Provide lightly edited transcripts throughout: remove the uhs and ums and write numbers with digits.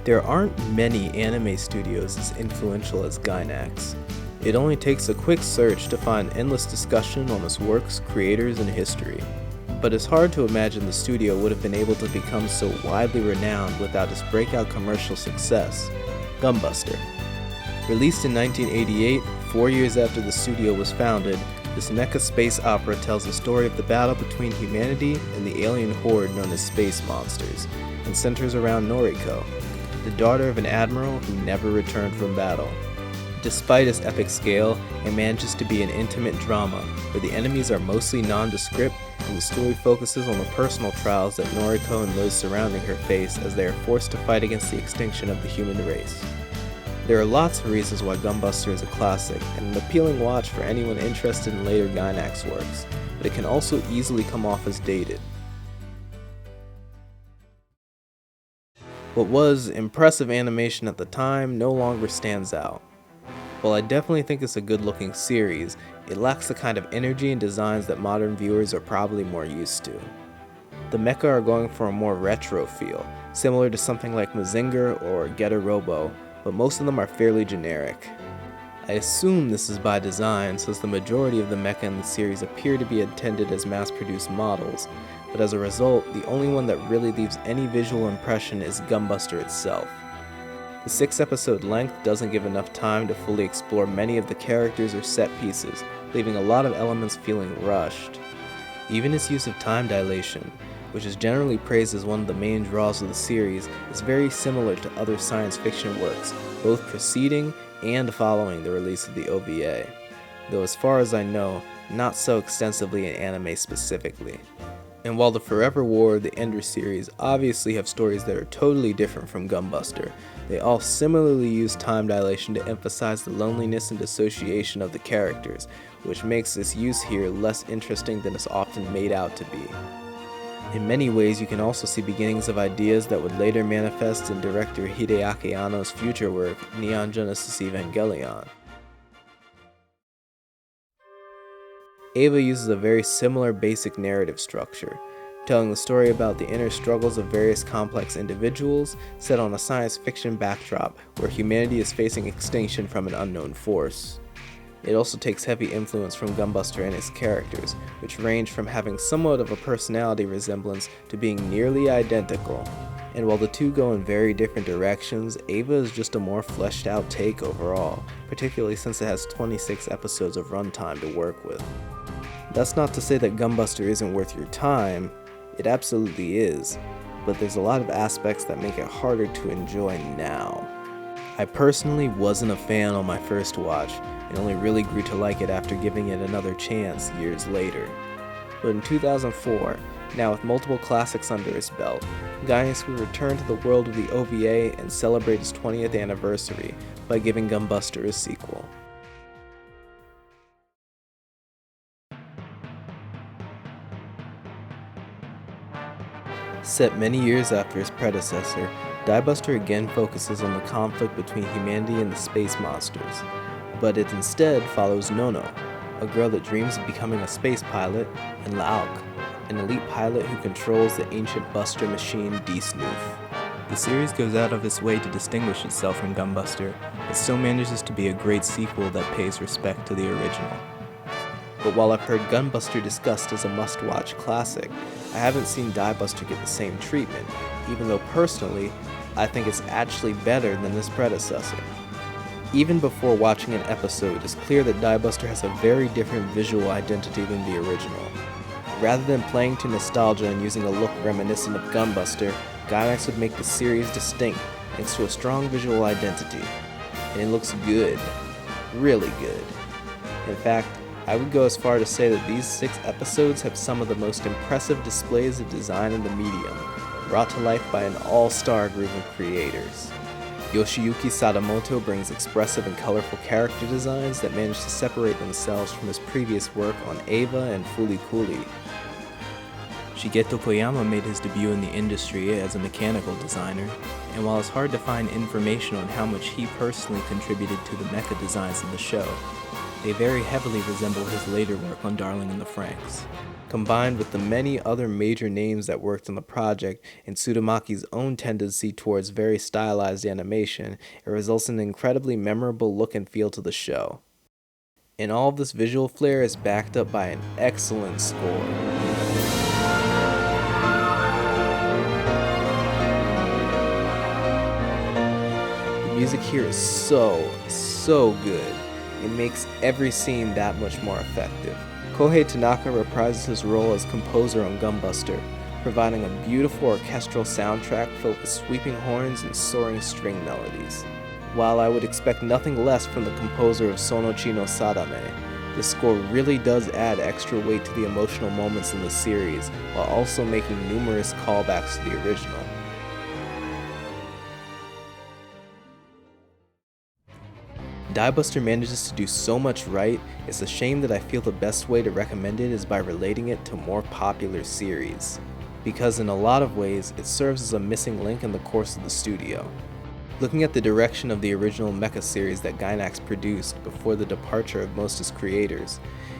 There aren't many anime studios as influential as Gainax. It only takes a quick search to find endless discussion on its works, creators, and history. But it's hard to imagine the studio would have been able to become so widely renowned without its breakout commercial success, Gunbuster. Released in 1988, 4 years after the studio was founded, this mecha space opera tells the story of the battle between humanity and the alien horde known as space monsters, and centers around Noriko, the daughter of an admiral who never returned from battle. Despite its epic scale, it manages to be an intimate drama, where the enemies are mostly nondescript and the story focuses on the personal trials that Noriko and those surrounding her face as they are forced to fight against the extinction of the human race. There are lots of reasons why Gunbuster is a classic and an appealing watch for anyone interested in later Gainax works, but it can also easily come off as dated. What was impressive animation at the time no longer stands out. While I definitely think it's a good-looking series, it lacks the kind of energy and designs that modern viewers are probably more used to. The mecha are going for a more retro feel, similar to something like Mazinger or Getter Robo, but most of them are fairly generic. I assume this is by design, since the majority of the mecha in the series appear to be intended as mass-produced models, but as a result, the only one that really leaves any visual impression is Gunbuster itself. The 6-episode length doesn't give enough time to fully explore many of the characters or set pieces, leaving a lot of elements feeling rushed. Even its use of time dilation, which is generally praised as one of the main draws of the series, is very similar to other science fiction works, both preceding and following the release of the OVA, though as far as I know, not so extensively in anime specifically. And while the Forever War or the Ender series obviously have stories that are totally different from Gunbuster, they all similarly use time dilation to emphasize the loneliness and dissociation of the characters, which makes this use here less interesting than it's often made out to be. In many ways, you can also see beginnings of ideas that would later manifest in director Hideaki Anno's future work, Neon Genesis Evangelion. Eva uses a very similar basic narrative structure, telling the story about the inner struggles of various complex individuals set on a science fiction backdrop where humanity is facing extinction from an unknown force. It also takes heavy influence from Gunbuster and its characters, which range from having somewhat of a personality resemblance to being nearly identical. And while the two go in very different directions, Eva is just a more fleshed out take overall, particularly since it has 26 episodes of runtime to work with. That's not to say that Gunbuster isn't worth your time, it absolutely is, but there's a lot of aspects that make it harder to enjoy now. I personally wasn't a fan on my first watch, and only really grew to like it after giving it another chance years later. But in 2004, now with multiple classics under its belt, Gainax will return to the world of the OVA and celebrate its 20th anniversary by giving Gunbuster a sequel. Set many years after its predecessor, Diebuster again focuses on the conflict between humanity and the space monsters, but it instead follows Nono, a girl that dreams of becoming a space pilot, and Lauk, an elite pilot who controls the ancient buster machine D-Snoof. The series goes out of its way to distinguish itself from Gunbuster, but still manages to be a great sequel that pays respect to the original. But while I've heard Gunbuster discussed as a must-watch classic, I haven't seen Diebuster get the same treatment, even though personally, I think it's actually better than its predecessor. Even before watching an episode, it's clear that Diebuster has a very different visual identity than the original. Rather than playing to nostalgia and using a look reminiscent of Gunbuster, Gainax would make the series distinct thanks to a strong visual identity. And it looks good. Really good. In fact, I would go as far to say that these 6 episodes have some of the most impressive displays of design in the medium, brought to life by an all-star group of creators. Yoshiyuki Sadamoto brings expressive and colorful character designs that manage to separate themselves from his previous work on Eva and Fooly Cooly. Shigeto Koyama made his debut in the industry as a mechanical designer, and while it's hard to find information on how much he personally contributed to the mecha designs of the show, They very heavily resemble his later work on Darling in the Franxx. Combined with the many other major names that worked on the project and Tsuramaki's own tendency towards very stylized animation, it results in an incredibly memorable look and feel to the show. And all of this visual flair is backed up by an excellent score. The music here is so good. It makes every scene that much more effective. Kohei Tanaka reprises his role as composer on Gunbuster, providing a beautiful orchestral soundtrack filled with sweeping horns and soaring string melodies. While I would expect nothing less from the composer of Sonochi no Sadame, the score really does add extra weight to the emotional moments in the series, while also making numerous callbacks to the original. Diebuster manages to do so much right, it's a shame that I feel the best way to recommend it is by relating it to more popular series, because in a lot of ways, it serves as a missing link in the course of the studio. Looking at the direction of the original mecha series that Gainax produced before the departure of most as creators,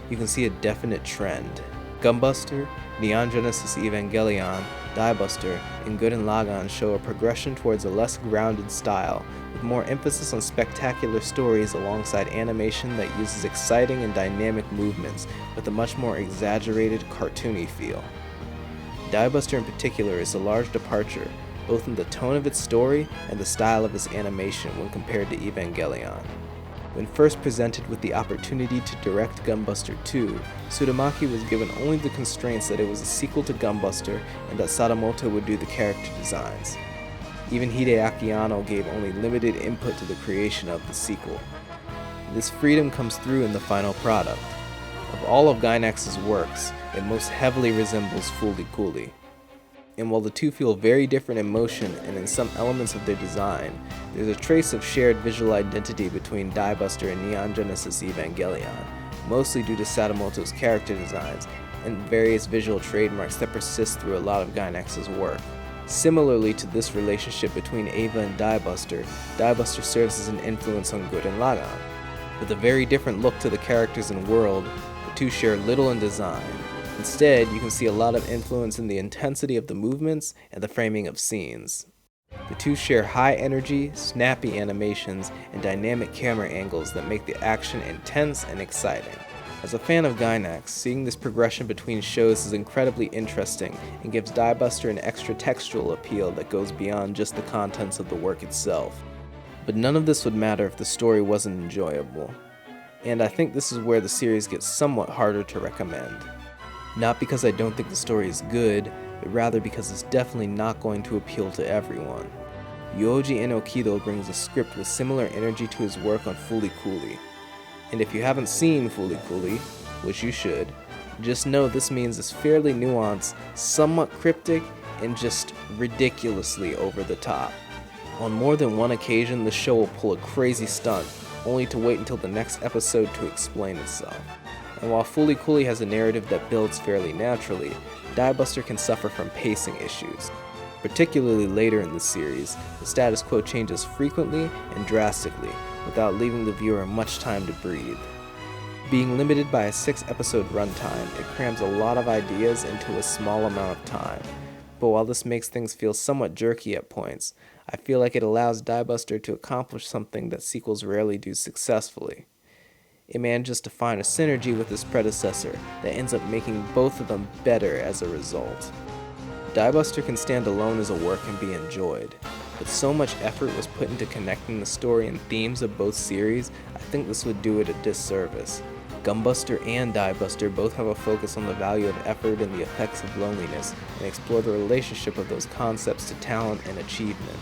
you can see a definite trend. Gunbuster, Neon Genesis Evangelion, Diebuster, and Gurren Lagann show a progression towards a less grounded style, with more emphasis on spectacular stories alongside animation that uses exciting and dynamic movements with a much more exaggerated, cartoony feel. Diebuster in particular is a large departure, both in the tone of its story and the style of its animation when compared to Evangelion. When first presented with the opportunity to direct Gunbuster 2, Tsurumaki was given only the constraints that it was a sequel to Gunbuster and that Sadamoto would do the character designs. Even Hideaki Anno gave only limited input to the creation of the sequel. This freedom comes through in the final product. Of all of Gainax's works, it most heavily resembles Fooly Cooly. And while the two feel very different in motion and in some elements of their design, there's a trace of shared visual identity between Diebuster and Neon Genesis Evangelion, mostly due to Sadamoto's character designs and various visual trademarks that persist through a lot of Gainax's work. Similarly to this relationship between Eva and Diebuster, Diebuster serves as an influence on Gurren Lagann. With a very different look to the characters and world, the two share little in design. Instead, you can see a lot of influence in the intensity of the movements and the framing of scenes. The two share high energy, snappy animations, and dynamic camera angles that make the action intense and exciting. As a fan of Gainax, seeing this progression between shows is incredibly interesting and gives Diebuster an extra textual appeal that goes beyond just the contents of the work itself. But none of this would matter if the story wasn't enjoyable. And I think this is where the series gets somewhat harder to recommend. Not because I don't think the story is good, but rather because it's definitely not going to appeal to everyone. Yoji Enokido brings a script with similar energy to his work on Fooly Cooly. And if you haven't seen Fooly Cooly, which you should, just know this means it's fairly nuanced, somewhat cryptic, and just ridiculously over the top. On more than one occasion, the show will pull a crazy stunt, only to wait until the next episode to explain itself. And while Fooly Cooly has a narrative that builds fairly naturally, Diebuster can suffer from pacing issues. Particularly later in the series, the status quo changes frequently and drastically, without leaving the viewer much time to breathe. Being limited by a 6-episode runtime, it crams a lot of ideas into a small amount of time. But while this makes things feel somewhat jerky at points, I feel like it allows Diebuster to accomplish something that sequels rarely do successfully. It manages to find a synergy with its predecessor that ends up making both of them better as a result. Diebuster can stand alone as a work and be enjoyed, but so much effort was put into connecting the story and themes of both series, I think this would do it a disservice. Gunbuster and Diebuster both have a focus on the value of effort and the effects of loneliness, and explore the relationship of those concepts to talent and achievement.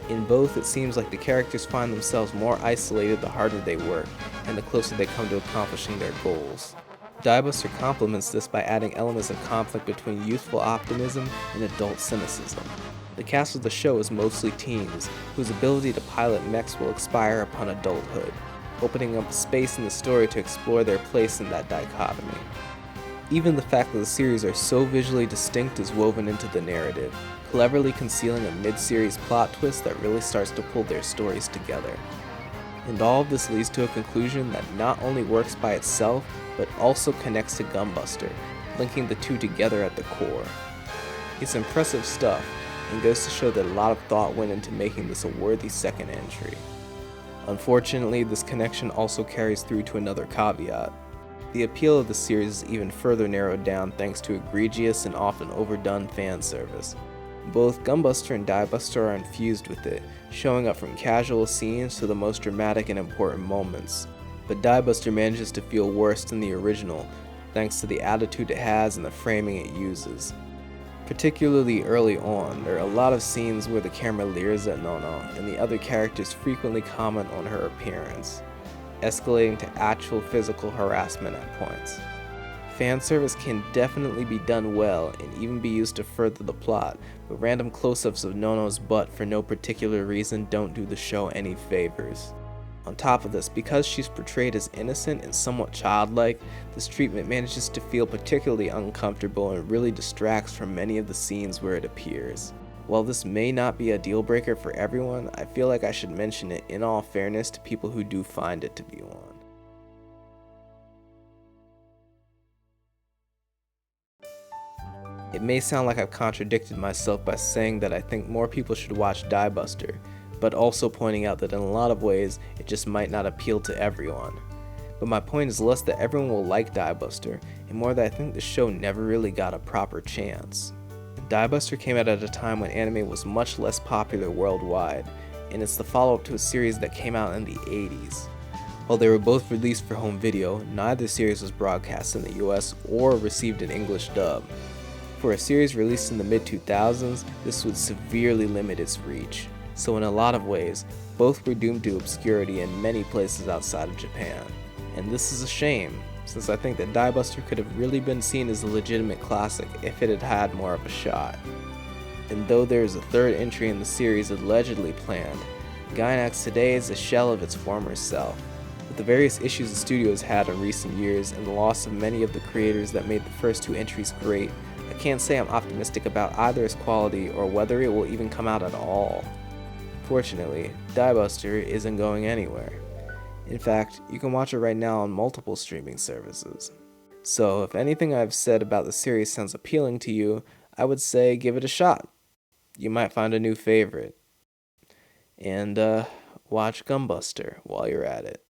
In both, it seems like the characters find themselves more isolated the harder they work, and the closer they come to accomplishing their goals. Diebuster complements this by adding elements of conflict between youthful optimism and adult cynicism. The cast of the show is mostly teens, whose ability to pilot mechs will expire upon adulthood, opening up space in the story to explore their place in that dichotomy. Even the fact that the series are so visually distinct is woven into the narrative, cleverly concealing a mid-series plot twist that really starts to pull their stories together. And all of this leads to a conclusion that not only works by itself, but also connects to Gunbuster, linking the two together at the core. It's impressive stuff, and goes to show that a lot of thought went into making this a worthy second entry. Unfortunately, this connection also carries through to another caveat. The appeal of the series is even further narrowed down thanks to egregious and often overdone fan service. Both Gunbuster and Diebuster are infused with it, showing up from casual scenes to the most dramatic and important moments. But Diebuster manages to feel worse than the original, thanks to the attitude it has and the framing it uses. Particularly early on, there are a lot of scenes where the camera leers at Nono, and the other characters frequently comment on her appearance, escalating to actual physical harassment at points. Fan service can definitely be done well and even be used to further the plot, but random close-ups of Nono's butt for no particular reason don't do the show any favors. On top of this, because she's portrayed as innocent and somewhat childlike, this treatment manages to feel particularly uncomfortable and really distracts from many of the scenes where it appears. While this may not be a deal breaker for everyone, I feel like I should mention it in all fairness to people who do find it to be one. It may sound like I've contradicted myself by saying that I think more people should watch Diebuster, but also pointing out that in a lot of ways, it just might not appeal to everyone. But my point is less that everyone will like Diebuster, and more that I think the show never really got a proper chance. Diebuster came out at a time when anime was much less popular worldwide, and it's the follow-up to a series that came out in the 80s. While they were both released for home video, neither series was broadcast in the US or received an English dub. For a series released in the mid-2000s, this would severely limit its reach. So in a lot of ways, both were doomed to obscurity in many places outside of Japan. And this is a shame, since I think that Diebuster could have really been seen as a legitimate classic if it had had more of a shot. And though there is a third entry in the series allegedly planned, Gainax today is a shell of its former self. With the various issues the studio has had in recent years and the loss of many of the creators that made the first two entries great, I can't say I'm optimistic about either its quality or whether it will even come out at all. Fortunately, Diebuster isn't going anywhere. In fact, you can watch it right now on multiple streaming services. So if anything I've said about the series sounds appealing to you, I would say give it a shot. You might find a new favorite. And watch Gunbuster while you're at it.